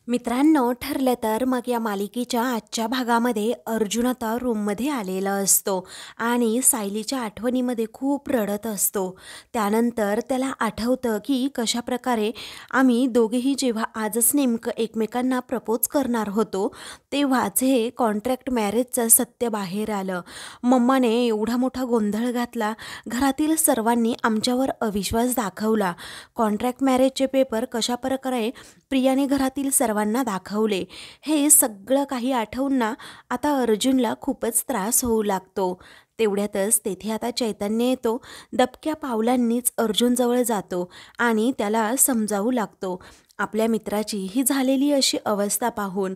मित्रांनो, ठरलं तर मग या मालिकेच्या आजच्या भागामध्ये अर्जुन आता रूममध्ये आलेला असतो आणि सायलीच्या आठवणीमध्ये खूप रडत असतो. त्यानंतर त्याला आठवतं की कशाप्रकारे आम्ही दोघेही जेव्हा आजच नेमकं एकमेकांना प्रपोज करणार होतो तेव्हाच हे कॉन्ट्रॅक्ट मॅरेजचं सत्य बाहेर आलं. मम्माने एवढा मोठा गोंधळ घातला, घरातील सर्वांनी आमच्यावर अविश्वास दाखवला. कॉन्ट्रॅक्ट मॅरेजचे पेपर कशाप्रकारे प्रियाने घरातील सर्वांना दाखवले. हे सगळं काही आठवून ना आता अर्जुनला खूपच त्रास होऊ लागतो. तेवढ्यातच तेथे आता चैतन्य येतो. दबक्या पावलांनीच अर्जुनजवळ जातो आणि त्याला समजावू लागतो. आपल्या मित्राची ही झालेली अशी अवस्था पाहून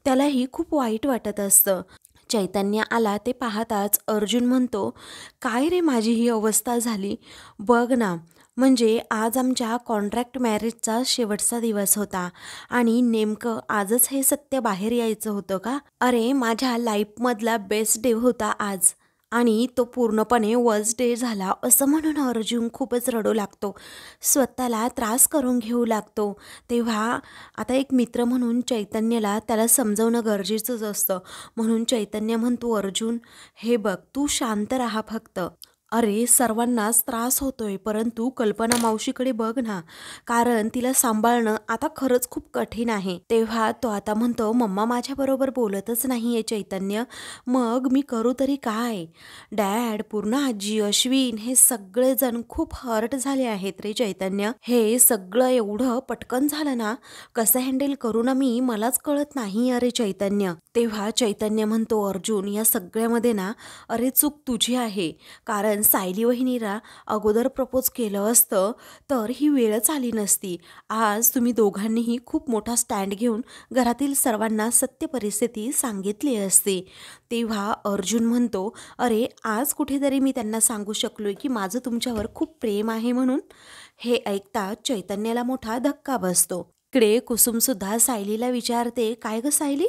त्यालाही खूप वाईट वाटत असतं. चैतन्य आला ते पाहताच अर्जुन म्हणतो, काय रे माझी ही अवस्था झाली, बघ ना. म्हणजे आज आमच्या कॉन्ट्रॅक्ट मॅरेजचा शेवटचा दिवस होता आणि नेमकं आजच हे सत्य बाहेर यायचं होतं का? अरे, माझ्या लाईफमधला बेस्ट डे होता आज आणि तो पूर्णपणे वर्स्ट डे झाला असं म्हणून अर्जुन खूपच रडू लागतो. स्वतःला त्रास करून घेऊ लागतो. तेव्हा आता एक मित्र म्हणून चैतन्याला त्याला समजवणं गरजेचंच असतं. म्हणून चैतन्य म्हणतो, अर्जुन हे बघ, तू शांत राहा फक्त. अरे, सर्वांनाच त्रास होतोय, परंतु कल्पना मावशीकडे बघ ना, कारण तिला सांभाळणं आता खरंच खूप कठीण आहे. तेव्हा तो आता म्हणतो, मम्मा माझ्याबरोबर बोलतच नाहीये चैतन्य, मग मी करू तरी काय? डॅड, पूर्ण आजी, अश्विन हे सगळेजण खूप हर्ट झाले आहेत रे चैतन्य. हे सगळं एवढं पटकन झालं ना, कसं हँडल करू ना मी, मलाच कळत नाही अरे चैतन्य. तेव्हा चैतन्य म्हणतो, अर्जुन या सगळ्यामध्ये ना अरे चूक तुझी आहे, कारण सायली वहिनीला अगोदर प्रपोज केलं असतं तर ही वेळच आली नसती. आज तुम्ही दोघांनीही खूप मोठा स्टँड घेऊन घरातील सर्वांना सत्य परिस्थिती सांगितली असती. तेव्हा अर्जुन म्हणतो, अरे आज कुठेतरी मी त्यांना सांगू शकलोय की माझं तुमच्यावर खूप प्रेम आहे म्हणून. हे ऐकता चैतन्याला मोठा धक्का बसतो. इकडे कुसुमसुद्धा सायलीला विचारते, काय गं सायली,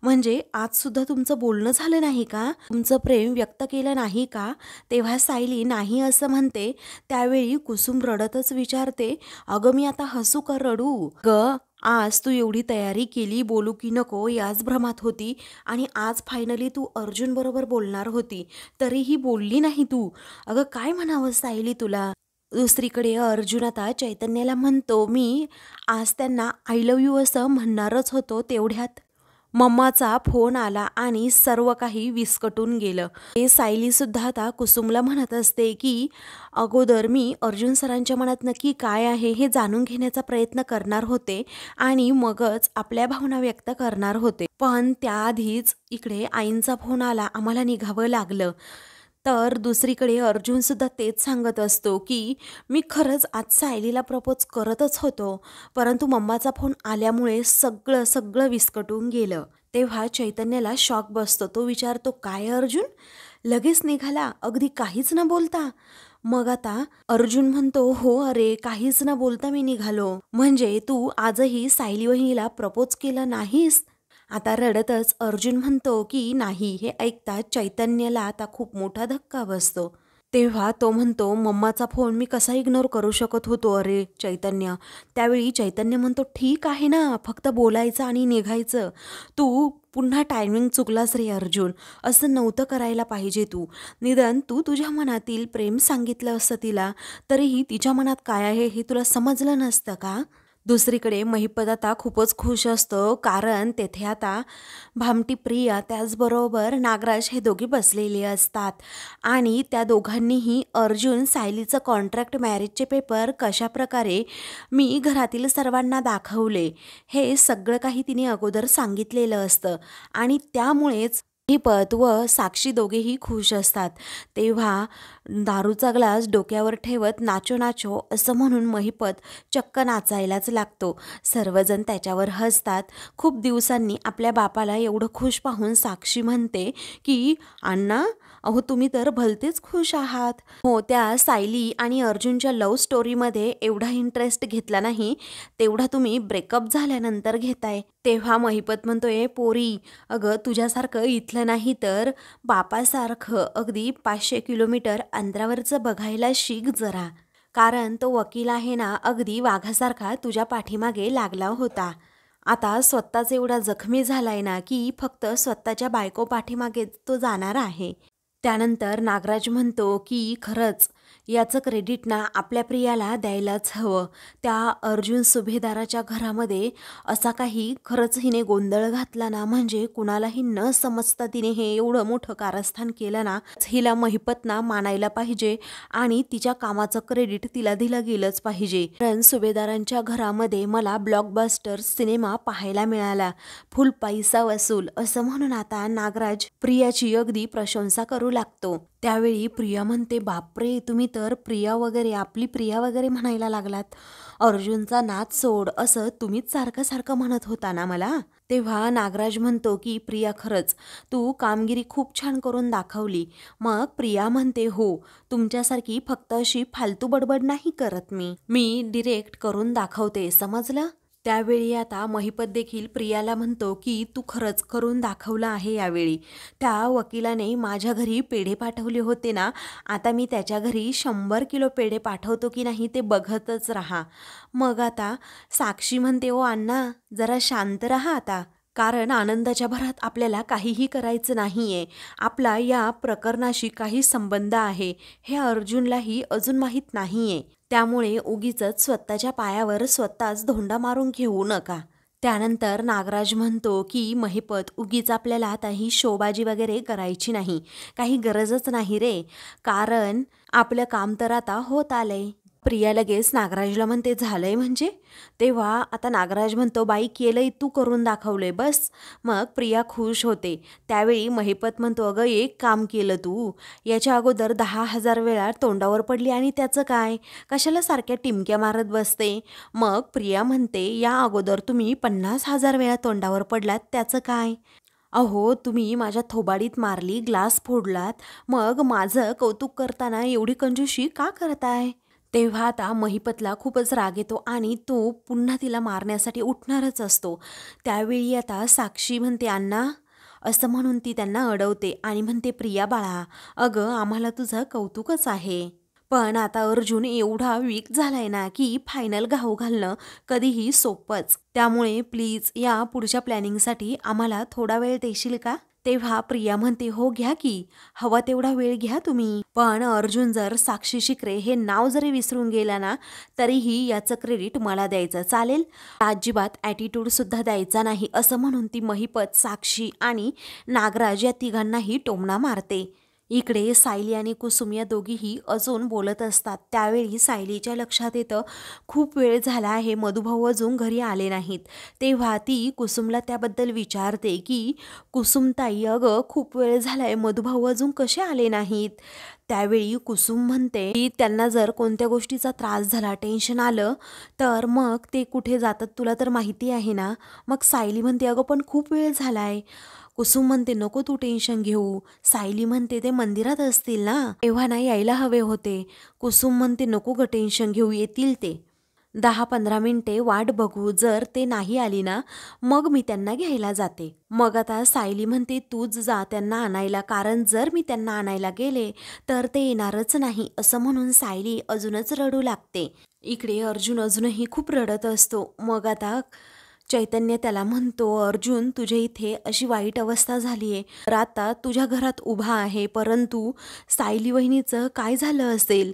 म्हणजे आजसुद्धा तुमचं बोलणं झालं नाही का? तुमचं प्रेम व्यक्त केलं नाही का? तेव्हा सायली नाही असं म्हणते. त्यावेळी कुसुम रडतच विचारते, अगं मी आता हसू का रडू ग? आज तू एवढी तयारी केली, बोलू की नको याच भ्रमात होती आणि आज फायनली तू अर्जुन बरोबर बोलणार होती, तरीही बोलली नाही तू. अगं काय म्हणावं सायली तुला? दुसरीकडे अर्जुन आता चैतन्याला म्हणतो, मी आज त्यांना आय लव्ह यू असं म्हणणारच होतो, तेवढ्यात मम्माचा फोन आला आणि सर्व काही विस्कटून गेलं. हे सायलीसुद्धा आता कुसुमला म्हणत असते की अगोदर मी अर्जुन सरांच्या मनात नक्की काय आहे हे जाणून घेण्याचा प्रयत्न करणार होते आणि मगच आपल्या भावना व्यक्त करणार होते. पण त्याआधीच इकडे आईंचा फोन आला, आम्हाला निघावं लागलं. तर दुसरीकडे अर्जुनसुद्धा तेच सांगत असतो की मी खरंच आज सायलीला प्रपोज करतच होतो, परंतु मम्माचा फोन आल्यामुळे सगळं सगळं विस्कटून गेलं. तेव्हा चैतन्याला शॉक बसतो. तो विचारतो, काय अर्जुन लगेच निघाला, अगदी काहीच न बोलता? मग आता अर्जुन म्हणतो, हो अरे काहीच न बोलता मी निघालो. म्हणजे तू आजही सायली वहिनीला प्रपोज केलं नाहीस? आता रडतच अर्जुन म्हणतो की नाही. हे ऐकता चैतन्याला आता खूप मोठा धक्का बसतो. तेव्हा तो म्हणतो, मम्माचा फोन मी कसा इग्नोर करू शकत होतो अरे चैतन्य? त्यावेळी चैतन्य म्हणतो, ठीक आहे ना, फक्त बोलायचं आणि निघायचं. तू पुन्हा टायमिंग चुकलास रे अर्जुन, असं नव्हतं करायला पाहिजे तू. निदान तू तुझ्या मनातील प्रेम सांगितलं असतं तिला, तरीही तिच्या मनात काय आहे हे तुला समजलं नसतं का? दुसरीकडे महिपत आता खूपच खुश असतो, कारण तेथे आता भामटी प्रिया त्याचबरोबर नागराज हे दोघे बसलेले असतात आणि त्या दोघांनीही अर्जुन सायलीचं कॉन्ट्रॅक्ट मॅरेजचे पेपर कशाप्रकारे मी घरातील सर्वांना दाखवले हे सगळं काही तिने अगोदर सांगितलेलं असतं आणि त्यामुळेच महिपत व साक्षी दोघेही खुश असतात. तेव्हा दारूचा ग्लास डोक्यावर ठेवत नाचो नाचो असं म्हणून महिपत चक्क नाचायलाच लागतो. सर्वजण त्याच्यावर हसतात. खूप दिवसांनी आपल्या बापाला एवढं खुश पाहून साक्षी म्हणते की अण्णा, अहो तुम्ही तर भलतेच खुश आहात. हो, त्या सायली आणि अर्जुनच्या लव्ह स्टोरीमध्ये एवढा इंटरेस्ट घेतला नाही तेवढा तुम्ही ब्रेकअप झाल्यानंतर घेताय. तेव्हा महिपत म्हणतोय, पोरी अगं तुझ्यासारखं इथलं नाही तर बापासारखं अगदी 500 किलोमीटर अंतरावरचं बघायला शिक जरा, कारण तो वकील आहे ना, अगदी वाघासारखा तुझ्या पाठीमागे लागला होता. आता स्वतःच एवढा जखमी झालाय ना, की फक्त स्वतःच्या बायको पाठीमागे तो जाणार आहे. त्यानंतर नागराज म्हणतो, की खरंच याचं क्रेडिट ना आपल्या प्रियाला द्यायलाच हवं. त्या अर्जुन सुभेदाराच्या घरामध्ये असा काही खरंच हिने गोंधळ घातला ना, म्हणजे कुणालाही न समजता तिने हे एवढं मोठं कारस्थान केलं ना, हिला महिपत ना मानायला पाहिजे आणि तिच्या कामाचं क्रेडिट तिला दिलं गेलंच पाहिजे. कारण सुभेदारांच्या घरामध्ये मला ब्लॉकबस्टर सिनेमा पाहायला मिळाला, फुल पैसा वसूल, असं म्हणून आता नागराज प्रियाची अगदी प्रशंसा करू लागतो. त्यावेळी प्रिया म्हणते, बापरे, तुम्ही तर प्रिया वगैरे, आपली प्रिया वगैरे म्हणायला लागलात. अर्जुनचा नाद सोड असं तुम्हीच सारखं सारखं म्हणत होता ना मला. तेव्हा नागराज म्हणतो, की प्रिया खरंच तू कामगिरी खूप छान करून दाखवली. मग प्रिया म्हणते, हो, तुमच्यासारखी फक्त अशी फालतू बडबड नाही करत मी डिरेक्ट करून दाखवते, समजलं. त्यावेळी आता महिपत देखील प्रियाला म्हणतो, की तू खरंच करून दाखवलं आहे यावेळी. त्या वकिलाने माझ्या घरी पेढे पाठवले होते ना, आता मी त्याच्या घरी 100 किलो पेढे पाठवतो की नाही ते बघतच राहा. मग आता साक्षी म्हणते, ओ अण्णा, जरा शांत राहा आता. कारण आनंदाच्या भरात आपल्याला काहीही करायचं नाहीये. आपला या प्रकरणाशी काही संबंध आहे हे अर्जुनलाही अजून माहीत नाहीये. त्यामुळे उगीचच स्वतःच्या पायावर स्वतःच धोंडा मारून घेऊ नका. त्यानंतर नागराज म्हणतो, की महिपत, उगीच आपल्याला आता ही शोबाजी वगैरे करायची नाही. काही गरजच नाही रे, कारण आपलं काम तर आता होत आलंय. प्रिया लगेच नागराजला म्हणते, झालंय म्हणजे? तेव्हा आता नागराज म्हणतो, बाई, केलंय, तू करून दाखवलंय, बस. मग प्रिया खुश होते. त्यावेळी महिपत म्हणतो, अगं, एक काम केलं तू, याच्या अगोदर 10,000 वेळा तोंडावर पडली आणि त्याचं काय, कशाला सारख्या टिमक्या मारत बसते. मग प्रिया म्हणते, या अगोदर तुम्ही 50,000 वेळा तोंडावर पडलात, त्याचं काय. अहो, तुम्ही माझ्या थोबाडीत मारली, ग्लास फोडलात, मग माझं कौतुक करताना एवढी कंजूशी का करताय. तेव्हा आता महिपतला खूपच राग येतो आणि तो पुन्हा तिला मारण्यासाठी उठणारच असतो. त्यावेळी आता साक्षी म्हणते, अण्णा, असं म्हणून ती त्यांना अडवते आणि म्हणते, प्रिया बाळा, अगं, आम्हाला तुझं कौतुकच आहे. पण आता अर्जुन एवढा वीक झालाय ना, की फायनल घाव घालणं कधीही सोपंच. त्यामुळे प्लीज या पुढच्या प्लॅनिंगसाठी आम्हाला थोडा वेळ देशील का. तेव्हा प्रिया म्हणते, हो, घ्या की, हवा तेवढा वेळ घ्या तुम्ही. पण अर्जुन जर साक्षी शिकरे हे नाव जरी विसरून गेला ना, तरीही याचं क्रेडिट मला द्यायचं, चालेल. अजिबात ॲटिट्यूड सुद्धा द्यायचा नाही, असं म्हणून ती महिपत, साक्षी आणि नागराज या तिघांनाही टोमणा मारते. इकडे सायली आणि कुसुम या दोघीही अजून बोलत असतात. त्यावेळी सायलीच्या लक्षात येतं, खूप वेळ झाला आहे, मधुभाऊ अजून घरी आले नाहीत. तेव्हा ती कुसुमला त्याबद्दल विचारते, की कुसुमताई, अगं, खूप वेळ झालाय, मधुभाऊ अजून कसे आले नाहीत. त्यावेळी कुसुम म्हणते, की त्यांना जर कोणत्या गोष्टीचा त्रास झाला, टेन्शन आलं, तर मग ते कुठे जातात तुला तर माहिती आहे ना. मग सायली म्हणते, अगं, पण खूप वेळ झालाय. कुसुम म्हणते, नको तू टेन्शन घेऊ. सायली म्हणते, ते मंदिरात असतील ना, तेव्हा ना यायला हवे होते. कुसुम म्हणते, नको ग टेन्शन घेऊ, येतील ते. 10-15 मिनिटे वाट बघू, जर ते नाही आली ना, मग मी त्यांना घ्यायला जाते. मग आता सायली म्हणते, तूच जा त्यांना आणायला, कारण जर मी त्यांना आणायला गेले तर ते येणारच नाही, असं म्हणून सायली अजूनच रडू लागते. इकडे अर्जुन अजूनही खूप रडत असतो. मग आता चैतन्य त्याला म्हणतो, अर्जुन, तुझ्या इथे अशी वाईट अवस्था झाली आहे, तर आता तुझ्या घरात उभा आहे, परंतु सायली वहिनीचं काय झालं असेल,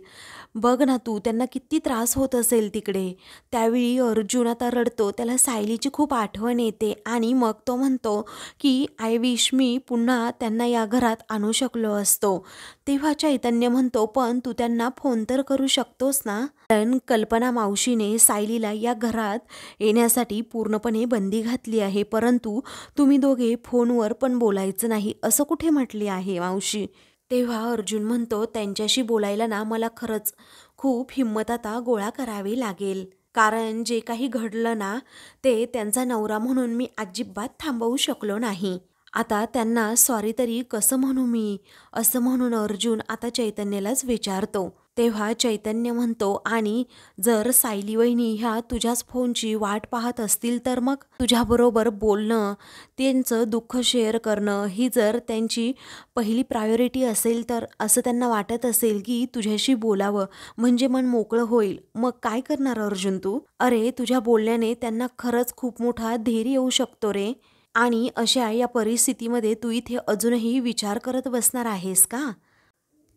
बघ ना तू, त्यांना किती त्रास होत असेल तिकडे. त्यावेळी अर्जुन आता रडतो, त्याला सायलीची खूप आठवण येते आणि मग तो म्हणतो, की आय विश मी पुन्हा त्यांना या घरात आणू शकलो असतो. तेव्हा चैतन्य म्हणतो, पण तू त्यांना फोन तर करू शकतोस ना. कारण कल्पना मावशीने सायलीला या घरात येण्यासाठी पूर्णपणे बंदी घातली आहे, परंतु तुम्ही दोघे फोनवर पण बोलायचं नाही, असं कुठे म्हटले आहे मावशी. तेव्हा अर्जुन म्हणतो, त्यांच्याशी बोलायला ना मला खरंच खूप हिंमत आता गोळा करावी लागेल, कारण जे काही घडलं ना, ते त्यांचा नवरा म्हणून मी अजिबात थांबवू शकलो नाही. आता त्यांना सॉरी तरी कसं म्हणू मी, असं म्हणून अर्जुन आता चैतन्यालाच विचारतो. तेव्हा चैतन्य म्हणतो, आणि जर सायली वहिनी ह्या तुझ्याच फोनची वाट पाहत असतील तर मग तुझ्याबरोबर बोलणं, त्यांचं दुःख शेअर करणं ही जर त्यांची पहिली प्रायोरिटी असेल, तर असं त्यांना वाटत असेल की तुझ्याशी बोलावं म्हणजे मन मोकळं होईल, मग काय करणार अर्जुन तू? अरे, तुझ्या बोलण्याने त्यांना खरंच खूप मोठा धैर्य येऊ शकतो रे. आणि अशा या परिस्थितीमध्ये तू इथे अजूनही विचार करत बसणार आहेस का?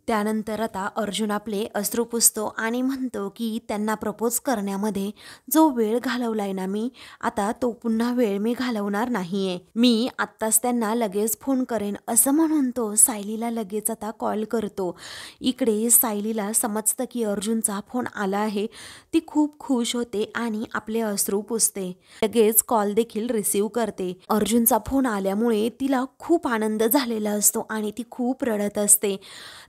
त्यानंतर आता अर्जुन आपले अश्रू पुसतो आणि म्हणतो की त्यांना प्रपोज करण्यामध्ये जो वेळ घालवलाय ना मी, आता तो पुन्हा वेळ मी घालवणार नाहीये. मी आत्ताच त्यांना लगेच फोन करेन, असं म्हणून तो सायलीला लगेच आता कॉल करतो. इकडे सायलीला समजतं की अर्जुनचा फोन आला आहे. ती खूप खुश होते आणि आपले अश्रू पुसते. लगेच कॉल देखील रिसीव करते. अर्जुनचा फोन आल्यामुळे तिला खूप आनंद झालेला असतो आणि ती खूप रडत असते.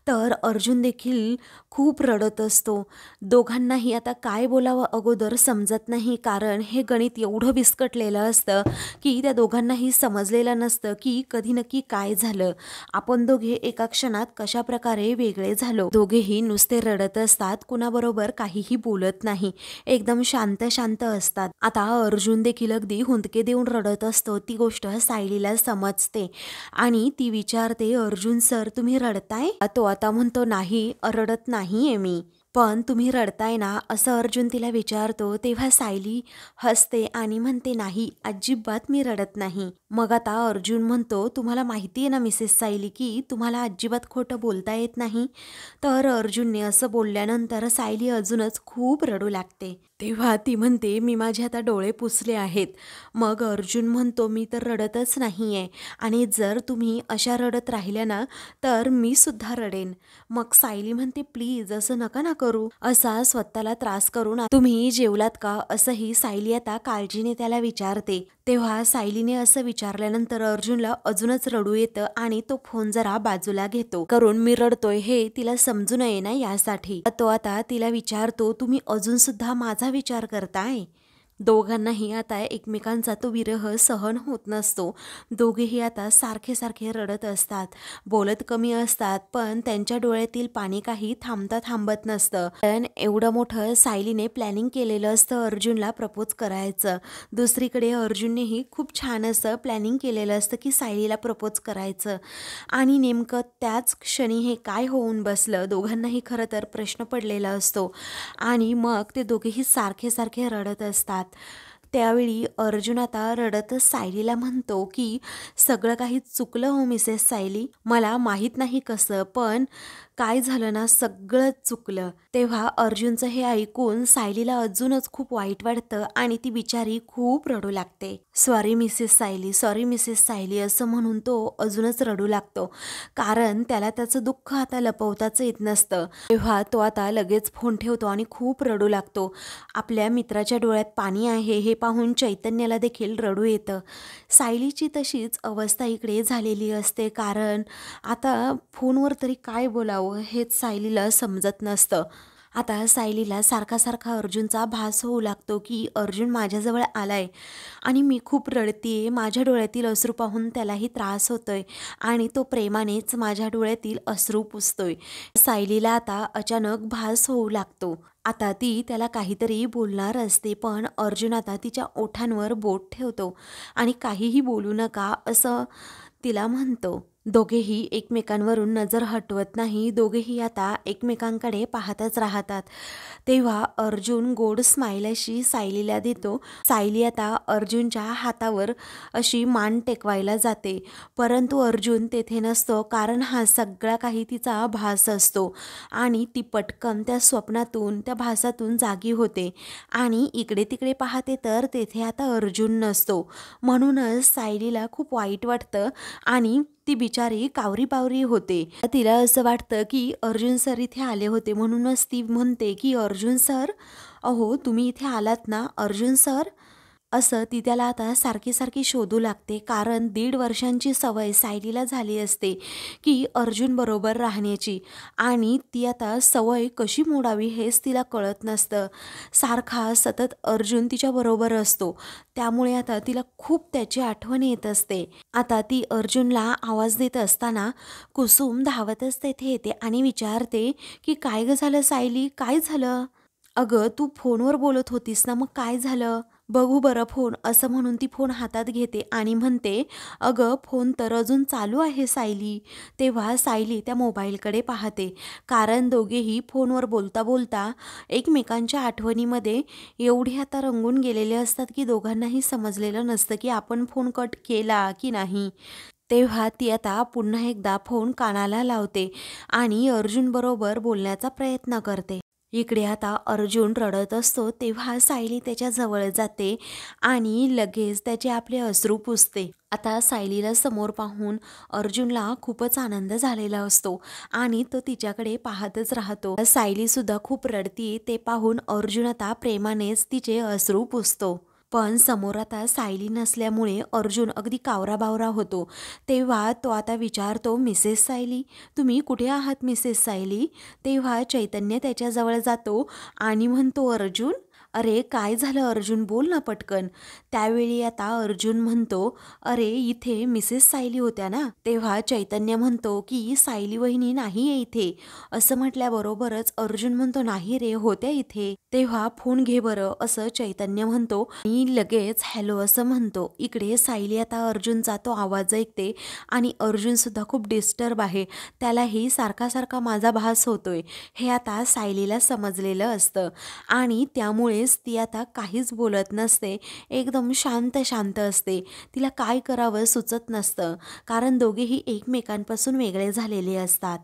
तर अर्जुन देखील खूप रडत असतो. दोघांनाही आता काय बोलावं अगोदर समजत नाही, कारण हे गणित एवढं विस्कटलेलं असतं की त्या दोघांनाही समजलेलं नसतं की कधी नक्की काय झालं, आपण दोघे एका क्षणात कशा प्रकारे वेगळे झालो. दोघेही नुसते रडत असतात, कुणाबरोबर काहीही बोलत नाही, एकदम शांत शांत असतात. आता अर्जुन देखील अगदी हुंदके देऊन रडत असतो. ती गोष्ट सायलीला समजते आणि ती विचारते, अर्जुन सर तुम्ही रडताय? तो आता म्हणतो, नाही रडत नाहीये मी. पण तुम्ही रडताय ना, असं अर्जुन तिला विचारतो. तेव्हा सायली हसते आणि म्हणते, नाही अजिबात मी रडत नाही. मग आता अर्जुन म्हणतो, तुम्हाला माहिती आहे ना मिसेस सायली की तुम्हाला अजिबात खोटं बोलता येत नाही. तर अर्जुनने असं बोलल्यानंतर सायली अजूनच खूप रडू लागते. तेव्हा ती म्हणते, मी माझे आता डोळे पुसले आहेत. मग अर्जुन म्हणतो, मी तर रडतच नाहीये, आणि जर तुम्ही अशा रडत राहिल्या ना तर मी सुद्धा रडेन. मग सायली म्हणते, प्लीज असं नका ना करू, असा स्वतःला त्रास करू ना. तुम्ही जेवलात का, असंही सायली आता काळजीने त्याला विचारते. तेव्हा सायलीने असं विचारल्यानंतर अर्जुनला अजूनच रडू येतं आणि तो फोन जरा बाजूला घेतो, करून मी रडतोय हे तिला समजू नये ना यासाठी. तो आता तिला विचारतो, तुम्ही अजून सुद्धा माझा विचार करताय? दोघांनाही आता एकमेकांचा तो विरह सहन होत नसतो. दोघेही आता सारखे सारखे रडत असतात, बोलत कमी असतात, पण त्यांच्या डोळ्यातील पाणी काही थांबता थांबत नसतं. पण एवढं मोठं सायलीने प्लॅनिंग केलेलं असतं अर्जुनला प्रपोज करायचं. दुसरीकडे अर्जुननेही खूप छान असं प्लॅनिंग केलेलं असतं की सायलीला प्रपोज करायचं, आणि नेमकं त्याच क्षणी हे काय होऊन बसलं, दोघांनाही खरं तर प्रश्न पडलेला असतो. आणि मग ते दोघेही सारखे सारखे रडत असतात. त्यावेळी अर्जुन आता रडतच सायलीला म्हणतो की सगळं काही चुकलं हो मिसेस सायली, मला माहीत नाही कसं, पण काय झालं ना, सगळं चुकलं. तेव्हा अर्जुनचं हे ऐकून सायलीला अजूनच खूप वाईट वाटतं आणि ती बिचारी खूप रडू लागते. Sorry Mrs Sayali, sorry Mrs Sayali असं म्हणून तो अजूनच रडू लागतो, कारण त्याला त्याचं दुःख आता लपवताच येत नसतं. तेव्हा तो आता लगेच फोन ठेवतो आणि खूप रडू लागतो. आपल्या मित्राच्या डोळ्यात पाणी आहे हे पाहून चैतन्याला देखील रडू येतं. सायलीची तशीच अवस्था इकडे झालेली असते, कारण आता फोनवर तरी काय बोलावं हेच सायलीला समजत नसतं. आता सायलीला सारखा सारखा अर्जुनचा भास होऊ लागतो की अर्जुन माझ्याजवळ आलाय आणि मी खूप रडतीये, माझ्या डोळ्यातील अश्रू पाहून त्यालाही त्रास होतोय आणि तो प्रेमानेच माझ्या डोळ्यातील अश्रू पुसतोय. सायलीला आता अचानक भास होऊ लागतो. आता ती त्याला काहीतरी बोलणार असते, पण अर्जुन आता तिच्या ओठांवर बोट ठेवतो आणि काहीही बोलू नका असं तिला म्हणतो. दोघेही एकमेकांवरून नजर हटवत नाही, दोघेही आता एकमेकांकडे पाहतच राहतात. तेव्हा अर्जुन गोड स्माईल अशी सायलीला देतो. सायली आता अर्जुनच्या हातावर अशी मान टेकवायला जाते, परंतु अर्जुन तेथे नसतो, कारण हा सगळा काही तिचा भास असतो आणि ती पटकन त्या स्वप्नातून त्या भासातून जागी होते आणि इकडे तिकडे पाहते तर तेथे आता अर्जुन नसतो. म्हणूनच सायलीला खूप वाईट वाटतं आणि ती बिचारी कावरी बावरी होते. तिला असं वाटतं की अर्जुन सर इथे आले होते, म्हणूनच ती म्हणते की अर्जुन सर, अहो तुम्ही इथे आलात ना अर्जुन सर, असं ती त्याला आता सारखी सारखी शोधू लागते, कारण 1.5 वर्षांची सवय सायलीला झाली असते की अर्जुन बरोबर राहण्याची, आणि ती आता सवय कशी मोडावी हेच तिला कळत नसतं. सारखा सतत अर्जुन तिच्याबरोबर असतो, त्यामुळे आता तिला खूप त्याची आठवण येत असते. आता ती अर्जुनला आवाज देत असताना कुसुम धावतच तेथे येते आणि विचारते की काय ग झालं सायली, काय झालं? अगं तू फोनवर बोलत होतीस ना, मग काय झालं? बघू बरं फोन, असं म्हणून ती फोन हातात घेते आणि म्हणते, अगं फोन तर अजून चालू आहे सायली. तेव्हा सायली त्या मोबाईलकडे पाहते, कारण दोघेही फोनवर बोलता बोलता एकमेकांच्या आठवणीमध्ये एवढे आता रंगून गेलेले असतात की दोघांनाही समजलेलं नसतं की आपण फोन कट केला की नाही. तेव्हा ती आता पुन्हा एकदा फोन कानाला लावते आणि अर्जुन बरोबर बोलण्याचा प्रयत्न करते. इकडे आता अर्जुन रडत असतो, तेव्हा सायली त्याच्या जवळ जाते आणि लगेच त्याचे आपले अश्रू पुसते. आता सायलीला समोर पाहून अर्जुनला खूपच आनंद झालेला असतो आणि तो तिच्याकडे पाहतच राहतो. सायली सुद्धा खूप रडती, ते पाहून अर्जुन आता प्रेमानेच तिचे अश्रू पुसतो. पण समोर आता सायली नसल्यामुळे अर्जुन अगदी कावराबावरा होतो. तेव्हा तो आता विचारतो, मिसेस सायली, तुम्ही कुठे आहात मिसेस सायली? तेव्हा चैतन्य त्याच्याजवळ जातो आणि म्हणतो, अर्जुन, अरे काय झालं अर्जुन, बोल ना पटकन. त्यावेळी आता अर्जुन म्हणतो, अरे इथे मिसेस सायली होत्या ना. तेव्हा चैतन्य म्हणतो की सायली वहिनी नाही आहे इथे. असं म्हटल्याबरोबरच अर्जुन म्हणतो, नाही रे, होत्या इथे. तेव्हा फोन घे बरं, असं चैतन्य म्हणतो आणि लगेच हॅलो असं म्हणतो. इकडे सायली आता अर्जुनचा तो आवाज ऐकते आणि अर्जुन सुद्धा खूप डिस्टर्ब आहे. त्यालाही सारखा सारखा माझा भास होतोय हे आता सायलीला समजलेलं असतं आणि त्यामुळेच ती आता काहीच बोलत नसते. एकदम शांत शांत असते. तिला काय करावं सुचत नसतं, कारण दोघेही एकमेकांपासून वेगळे झालेले असतात.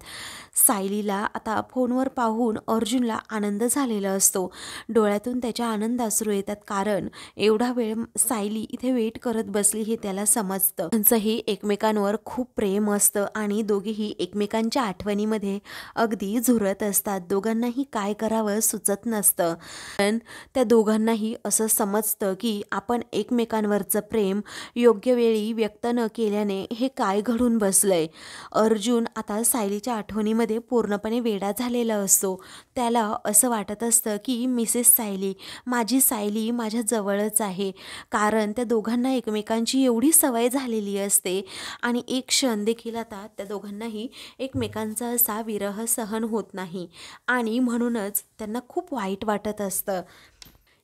सायलीला आता फोनवर पाहून अर्जुनला आनंद झालेला असतो. डोळ्यातून त्याच्या आनंदाश्रू येतात, कारण एवढा वेळ सायली इथे वेट करत बसली हे त्याला समजतं. त्यांचंही एकमेकांवर खूप प्रेम असतं आणि दोघेही एकमेकांच्या आठवणीमध्ये अगदी झुरत असतात. दोघांनाही काय करावं सुचत नसतं, पण त्या दोघांनाही असं समजतं की आपण एकमेकांवरचं प्रेम योग्य वेळी व्यक्त न केल्याने हे काय घडून बसलंय. अर्जुन आता सायलीच्या आठवणीमध्ये पूर्णपणे वेडा झालेला असतो. त्याला असं वाटत असतं की मिसेस सायली, माझी सायली माझ्या जवळच आहे, कारण त्या दोघांना एकमेकांची एवढी सवय झालेली असते आणि एक क्षण देखील आता त्या दोघांनाही एकमेकांचा असा विरह सहन होत नाही आणि म्हणूनच त्यांना खूप वाईट वाटत असतं.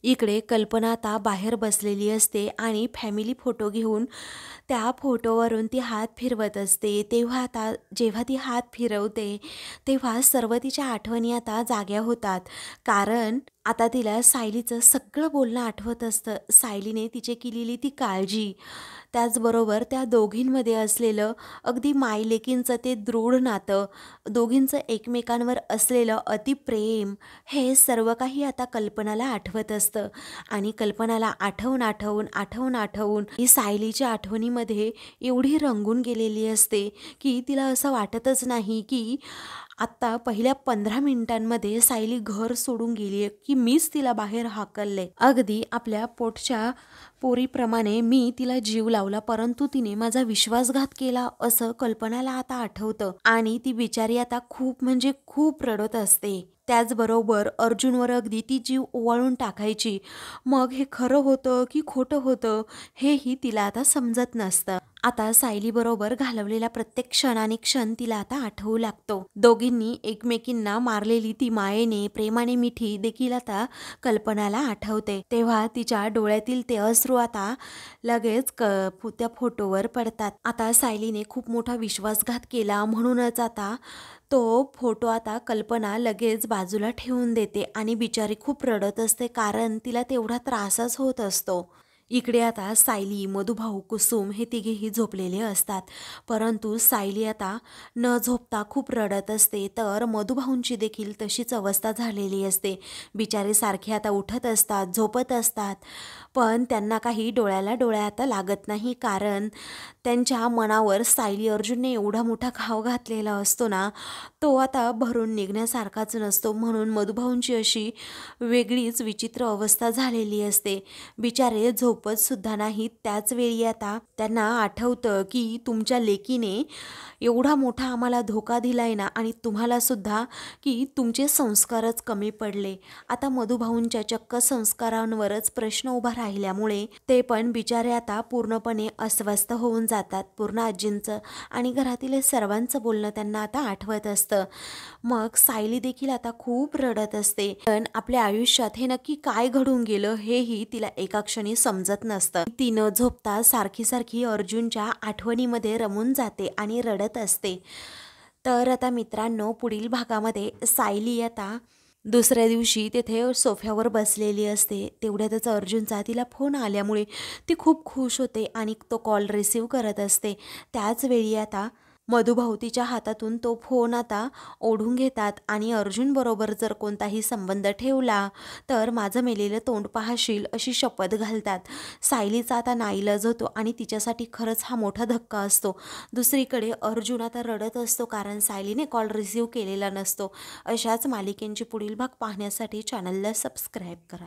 इकडे कल्पना आता बाहेर बसलेली असते आणि फॅमिली फोटो घेऊन त्या फोटोवरून ती हात फिरवत असते. तेव्हा आता जेव्हा ती हात फिरवते तेव्हा सर्व तिच्या आठवणी आता जाग्या होतात, कारण आता तिला सायलीचं सगळं बोलणं आठवत असतं. सायलीने तिचे केलेली ती काळजी, त्याचबरोबर त्या दोघींमध्ये असलेलं अगदी मायलेकींचं ते दृढ नातं, दोघींचं एकमेकांवर असलेलं अतिप्रेम, हे सर्व काही आता कल्पनाला आठवत असतं आणि कल्पनाला आठवून आठवून आठवून आठवून ही सायलीच्या आठवणीमध्ये एवढी रंगून गेलेली असते की तिला असं वाटतच नाही की आत्ता पहिल्या 15 मिनिटांमध्ये सायली घर सोडून गेली आहे, की मीच तिला बाहेर हाकलले. अगदी आपल्या पोटच्या पोरीप्रमाणे मी तिला जीव लावला, परंतु तिने माझा विश्वासघात केला, असं कल्पनाला आता आठवतं आणि ती बिचारी आता खूप म्हणजे खूप रडत असते. त्याचबरोबर अर्जुनवर अगदी ती जीव ओवाळून टाकायची. मग हे खरं होतं की खोटं होतं हेही तिला आता समजत नसतं. आता सायलीबरोबर घालवलेला प्रत्येक क्षण आणि क्षण तिला आता आठवू लागतो. दोघींनी एकमेकींना मारलेली ती मायेने प्रेमाने मिठी देखील आता कल्पनाला आठवते. तेव्हा तिच्या डोळ्यातील ते अश्रू आता लगेच त्या फोटोवर पडतात. आता सायलीने खूप मोठा विश्वासघात केला, म्हणूनच आता तो फोटो आता कल्पना लगेच बाजूला ठेवून देते आणि बिचारी खूप रडत असते, कारण तिला तेवढा त्रासच होत असतो. इकडे आता सायली, मधुभाऊ, कुसुम हे तिघेही झोपलेले असतात, परंतु सायली आता न झोपता खूप रडत असते, तर मधुभाऊंची देखील तशीच अवस्था झालेली असते. बिचारे सारखे आता उठत असतात, झोपत असतात, पण त्यांना काही डोळ्याला डोळ्या आता लागत नाही, कारण त्यांच्या मनावर सायली अर्जुनने एवढा मोठा घाव घातलेला असतो ना, तो आता भरून निघण्यासारखाच नसतो. म्हणून मधुभाऊंची अशी वेगळीच विचित्र अवस्था झालेली असते. बिचारे झोपत सुद्धा नाहीत. त्याच वेळी आता त्यांना आठवतं की तुमच्या लेकीने एवढा मोठा आम्हाला धोका दिलाय ना, आणि तुम्हाला सुद्धा की तुमचे संस्कारच कमी पडले. आता मधुभाऊंच्या चक्क संस्कारांवरच प्रश्न उभा राहिल्यामुळे ते पण बिचारे आता पूर्णपणे अस्वस्थ होऊन जातात. पूर्ण आजींचं आणि घरातील सर्वांचं बोलणं त्यांना आता आठवत असतं. मग सायली देखील आता खूप रडत असते, पण आपल्या आयुष्यात हे नक्की काय घडून गेलं हेही तिला एका क्षणी समजत नसतं. ती न झोपता सारखी सारखी अर्जुनच्या आठवणीमध्ये रमून जाते आणि रडत असते. तर आता मित्रांनो, पुढील भागामध्ये सायली आता दुसऱ्या दिवशी तेथे सोफ्यावर बसलेली असते. तेवढ्यातच अर्जुनचा तिला फोन आल्यामुळे ती खूप खुश होते आणि तो कॉल रिसीव करत असते. त्याच वेळी आता मधुभाऊ तिच्या हातातून तो फोन आता ओढून घेतात आणि अर्जुन बरोबर जर कोणताही संबंध ठेवला तर माझं मेलेलं तोंड पाहशील अशी शपथ घालतात. सायलीचा आता नाईलाज होतो आणि तिच्यासाठी खरंच हा मोठा धक्का असतो. दुसरीकडे अर्जुन आता रडत असतो, कारण सायलीने कॉल रिसीव केलेला नसतो. अशाच मालिकेंची पुढील भाग पाहण्यासाठी चॅनलला सबस्क्राईब करा.